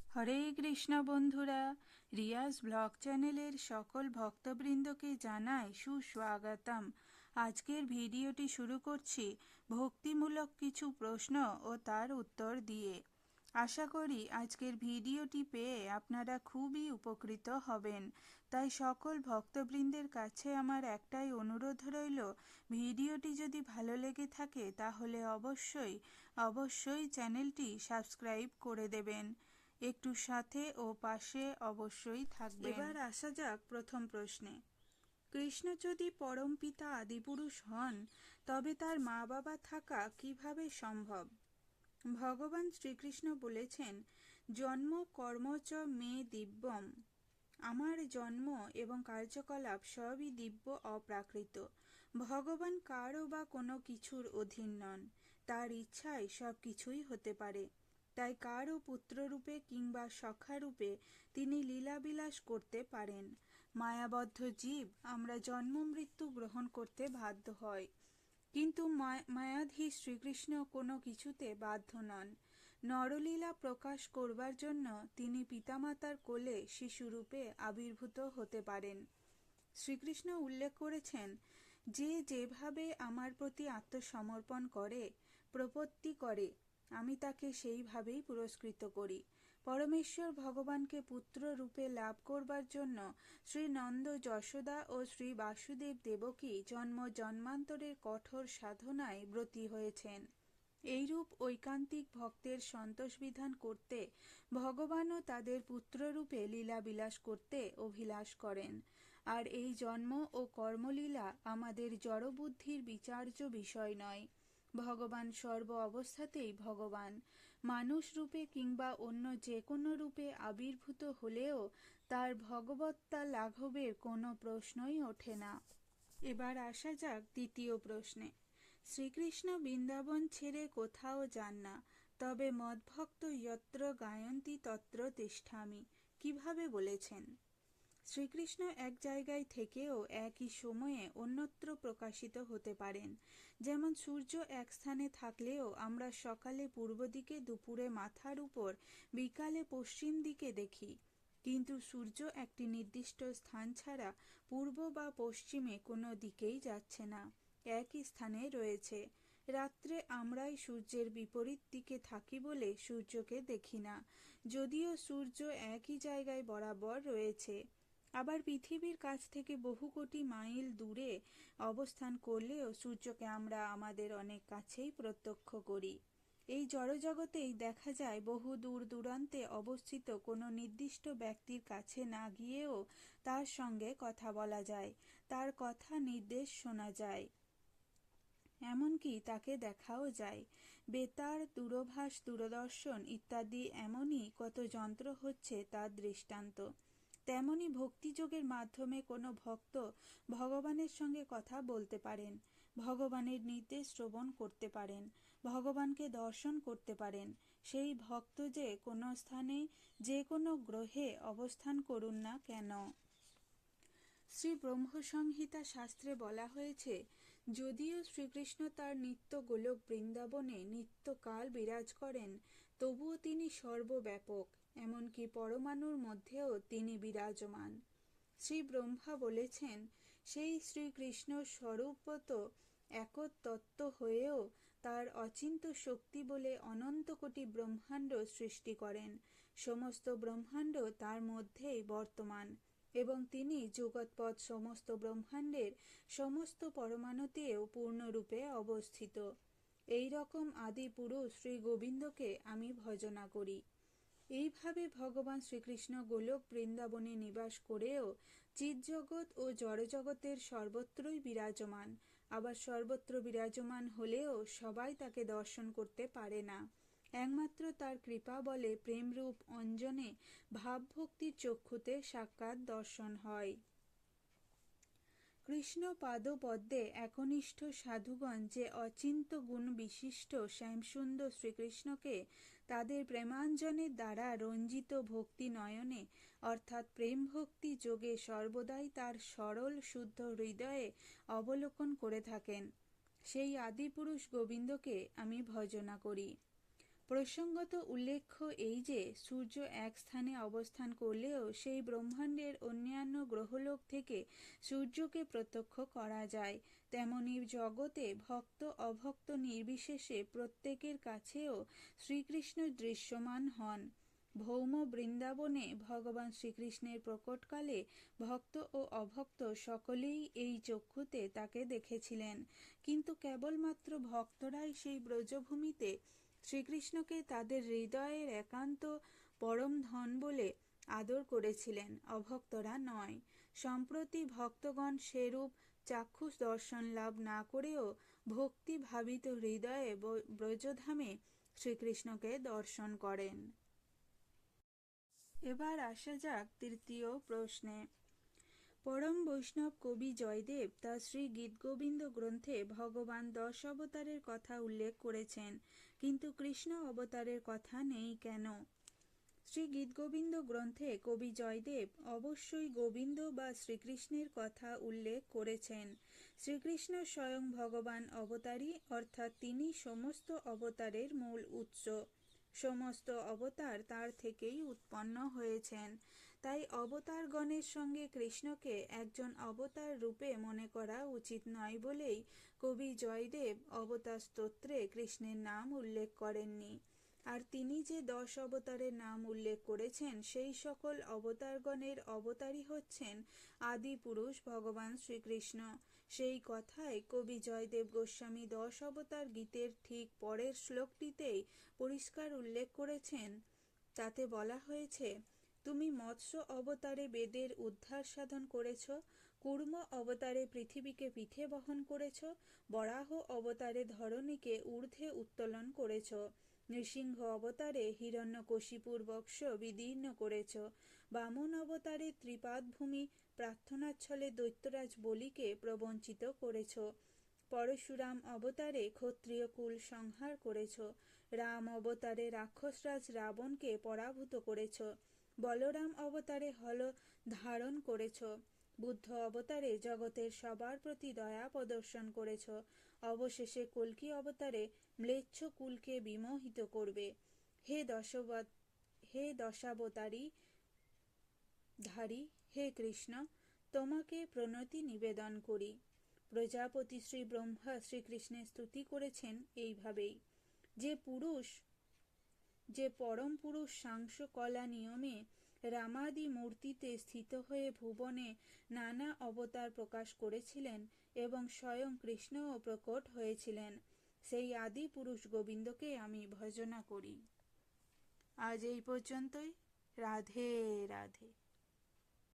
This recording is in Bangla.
হরে কৃষ্ণ বন্ধুরা, রিয়াজ ব্লগ চ্যানেলের সকল ভক্তবৃন্দকে জানাই সুস্বাগতম। আজকের ভিডিওটি শুরু করছি ভক্তিমূলক কিছু প্রশ্ন ও তার উত্তর দিয়ে। আশা করি আজকের ভিডিওটি পেয়ে আপনারা খুবই উপকৃত হবেন। তাই সকল ভক্তবৃন্দের কাছে আমার একটাই অনুরোধ রইল, ভিডিওটি যদি ভালো লেগে থাকে তাহলে অবশ্যই চ্যানেলটি সাবস্ক্রাইব করে দেবেন। একটু সাথে ও পাশে অবশ্যই থাকবেন। এবার আসা যাক প্রথম প্রশ্নে। কৃষ্ণ যদি পরমপিতা আদিপুরুষ হন, তবে তার মা বাবা থাকা কিভাবে সম্ভব? ভগবান শ্রীকৃষ্ণ বলেছেন, জন্ম কর্মচ মে দিব্যম। আমার জন্ম এবং কার্যকলাপ সবই দিব্য অপ্রাকৃত। ভগবান কারও বা কোনো কিছুর অধীন নন। তার ইচ্ছায় সব কিছুই হতে পারে। তাই কারও পুত্ররূপে কিংবা সখারূপে তিনি লীলাবিলাস করতে পারেন। মায়াবদ্ধ জীব আমরা জন্ম মৃত্যু গ্রহণ করতে বাধ্য হয়, কিন্তু মায়াধীশ শ্রীকৃষ্ণ কোনো কিছুতে বাধ্য নন। নরলীলা প্রকাশ করবার জন্য তিনি পিতামাতার কোলে শিশুরূপে আবির্ভূত হতে পারেন। শ্রীকৃষ্ণ উল্লেখ করেছেন, যে যেভাবে আমার প্রতি আত্মসমর্পণ করে, প্রপত্তি করে, আমি তাকে সেইভাবেই পুরস্কৃত করি। পরমেশ্বর ভগবানকে পুত্র রূপে লাভ করবার জন্য শ্রী নন্দ যশোদা ও শ্রী বাসুদেব দেবকী জন্ম জন্মান্তরের কঠোর সাধনায় ব্রতী হয়েছেন। এইরূপ ঐকান্তিক ভক্তের সন্তোষ বিধান করতে ভগবানও তাদের পুত্ররূপে লীলাবিলাস করতে অভিলাষ করেন। আর এই জন্ম ও কর্মলীলা আমাদের জড়বুদ্ধির বিচার্য বিষয় নয়। ভগবান সর্ব অবস্থাতেই ভগবান। মানুষ রূপে কিংবা অন্য যে কোনো রূপে আবির্ভূত হলেও তার ভগবত্তা লাঘবের কোনো প্রশ্নই ওঠে না। এবার আসা যাক দ্বিতীয় প্রশ্নে। শ্রীকৃষ্ণ বৃন্দাবন ছেড়ে কোথাও যান না, তবে মদ্ভক্ত যত্র গায়ন্তি তত্র তিষ্ঠামি কিভাবে বলেছেন? শ্রীকৃষ্ণ এক জায়গায় থেকেও একই সময়ে অন্যত্র প্রকাশিত হতে পারেন। যেমন সূর্য এক স্থানে থাকলেও আমরা সকালে পূর্ব দিকে, দুপুরে মাথার উপর, বিকালে পশ্চিম দিকে দেখি, কিন্তু সূর্য একটি নির্দিষ্ট স্থান ছাড়া পূর্ব বা পশ্চিমে কোনো দিকেই যাচ্ছে না, একই স্থানে রয়েছে। রাত্রে আমরাই সূর্যের বিপরীত দিকে থাকি বলে সূর্যকে দেখি না, যদিও সূর্য একই জায়গায় বরাবর রয়েছে। আবার পৃথিবীর কাছ থেকে বহু কোটি মাইল দূরে অবস্থান করলেও সূর্যকে আমরা আমাদের অনেক কাছেই প্রত্যক্ষ করি। এই জড়জগতেই দেখা যায় বহু দূর দূরান্তে অবস্থিত কোনো নির্দিষ্ট ব্যক্তির কাছে না গিয়েও তার সঙ্গে কথা বলা যায়, তার কথা নির্দেশ শোনা যায়, এমনকি তাকে দেখাও যায়। বেতার, দূরভাষ, দূরদর্শন ইত্যাদি এমনই কত যন্ত্র হচ্ছে তার দৃষ্টান্ত। তেমনি ভক্তিযোগের মাধ্যমে কোনো ভক্ত ভগবানের সঙ্গে কথা বলতে পারেন, ভগবানের নির্দেশ শ্রবণ করতে পারেন, ভগবানকে দর্শন করতে পারেন। সেই ভক্ত যে কোনো স্থানে, যে কোনো গ্রহে অবস্থান করুন না কেন। শ্রী ব্রহ্মসংহিতা শাস্ত্রে বলা হয়েছে, যদিও শ্রীকৃষ্ণ তার নিত্য গোলক বৃন্দাবনে নিত্যকাল বিরাজ করেন, তবুও তিনি সর্বব্যাপক, এমনকি পরমাণুর মধ্যেও তিনি বিরাজমান। শ্রী ব্রহ্মা বলেছেন, সেই শ্রীকৃষ্ণ স্বরূপত একতত্ত্ব হয়েও তার অচিন্ত শক্তি বলে অনন্ত কোটি ব্রহ্মাণ্ড সৃষ্টি করেন। সমস্ত ব্রহ্মাণ্ড তার মধ্যেই বর্তমান এবং তিনি যুগৎপৎ সমস্ত ব্রহ্মাণ্ডের সমস্ত পরমাণুতেও পূর্ণরূপে অবস্থিত। এই রকম আদি পুরুষ শ্রী গোবিন্দকে আমি ভজনা করি। এইভাবে ভগবান শ্রীকৃষ্ণ গোলক বৃন্দাবনে নিবাস করেও চিৎজগৎ ও জড়জগতের সর্বত্রই বিরাজমান। আবার সর্বত্র বিরাজমান হলেও সবাই তাকে দর্শন করতে পারে না। একমাত্র তার কৃপা বলে প্রেমরূপ অঞ্জনে ভাবভক্তির চক্ষুতে সাক্ষাৎ দর্শন হয়। কৃষ্ণ পাদপদ্মে একনিষ্ঠ সাধুগণ যে অচিন্ত গুণ বিশিষ্ট শ্যামসুন্দর শ্রীকৃষ্ণকে তাদের প্রেমাঞ্জনের দ্বারা রঞ্জিত ভক্তি নয়নে অর্থাৎ প্রেম ভক্তি যোগে সর্বদাই তার সরল শুদ্ধ হৃদয়ে অবলোকন করে থাকেন, সেই আদিপুরুষ গোবিন্দকে আমি ভজনা করি। প্রসঙ্গত উল্লেখ্য এই যে সূর্য এক স্থানে অবস্থান করলেও সেই ব্রহ্মাণ্ডের অন্যান্য গ্রহলোক থেকে সূর্যকে প্রত্যক্ষ করা যায়। তেমনি জগতে ভক্ত অভক্ত নির্বিশেষে প্রত্যেকের কাছেও শ্রীকৃষ্ণ দৃশ্যমান হন। ভৌম বৃন্দাবনে ভগবান শ্রীকৃষ্ণের প্রকটকালে ভক্ত ও অভক্ত সকলেই এই চক্ষুতে তাকে দেখেছিলেন, কিন্তু কেবলমাত্র ভক্তরাই সেই ব্রজভূমিতে শ্রীকৃষ্ণকে তাদের হৃদয়ের একান্ত পরম ধন বলে আদর করেছিলেন, অভক্তরা নয়। সম্প্রতি ভক্তগণ সেরূপ চাক্ষুষ দর্শন লাভ না করেও ভক্তি ভাবিত হৃদয়ে ব্রজধামে শ্রীকৃষ্ণকে দর্শন করেন। এবার আসা যাক তৃতীয় প্রশ্নে। পরম বৈষ্ণব কবি জয়দেব তার শ্রী গীতগোবিন্দ গ্রন্থে ভগবান 10 অবতারের কথা উল্লেখ করেছেন, কিন্তু কৃষ্ণ অবতারের কথা নেই কেন? শ্রী গীতগোবিন্দ গ্রন্থে কবি জয়দেব অবশ্যই গোবিন্দ বা শ্রীকৃষ্ণের কথা উল্লেখ করেছেন। শ্রীকৃষ্ণ স্বয়ং ভগবান অবতারী, অর্থাৎ তিনি সমস্ত অবতারের মূল উৎস। সমস্ত অবতার তার থেকেই উৎপন্ন হয়েছেন। তাই অবতারগণের সঙ্গে কৃষ্ণকে একজন অবতার রূপে মনে করা উচিত নয় বলেই কবি জয়দেব অবতার স্তোত্রে কৃষ্ণের নাম উল্লেখ করেননি। আর তিনি যে 10 অবতারের নাম উল্লেখ করেছেন সেই সকল অবতারগণের অবতারই হচ্ছেন আদি পুরুষ ভগবান শ্রীকৃষ্ণ। সেই কথায় কবি জয়দেব গোস্বামী 10 অবতার গীতের ঠিক পরের শ্লোকটিতেই পরিষ্কার উল্লেখ করেছেন। তাতে বলা হয়েছে, তুমি মৎস্য অবতারে বেদের উদ্ধার সাধন করেছ, কূর্ম অবতারে পৃথিবীকে পিঠে বহন করেছ, বরাহ অবতারে ধরণীকে ঊর্ধ্বে উত্তোলন করেছ, নৃসিংহ অবতারে হিরণ্যকশিপুর বক্ষ বিদীর্ণ করেছ, বামন অবতারে ত্রিপাদভূমি প্রার্থনার ছলে দৈত্যরাজ বলিকে প্রবঞ্চিত করেছ, পরশুরাম অবতারে ক্ষত্রিয় কুল সংহার করেছ, রাম অবতারে রাক্ষসরাজ রাবণকে পরাভূত করেছ, বলরাম অবতারে হল ধারণ করেছ, বুদ্ধ অবতারে জগতের সবার প্রতি দয়া প্রদর্শন করেছ, অবশেষে কল্কি অবতারে ম্লেচ্ছ কুলকে বিমোহিত করবে। হে দশাবতারী ধারী, হে কৃষ্ণ, তোমাকে প্রণতি নিবেদন করি। প্রজাপতি শ্রী ব্রহ্মা শ্রীকৃষ্ণের স্তুতি করেছেন এইভাবেই, যে পরম পুরুষ সাংস কলা নিয়মে রামাদি মূর্তিতে স্থিত হয়ে ভুবনে নানা অবতার প্রকাশ করেছিলেন এবং স্বয়ং কৃষ্ণও প্রকট হয়েছিলেন, সেই আদি পুরুষ গোবিন্দকে আমি ভজনা করি। আজ এই পর্যন্তই। রাধে রাধে।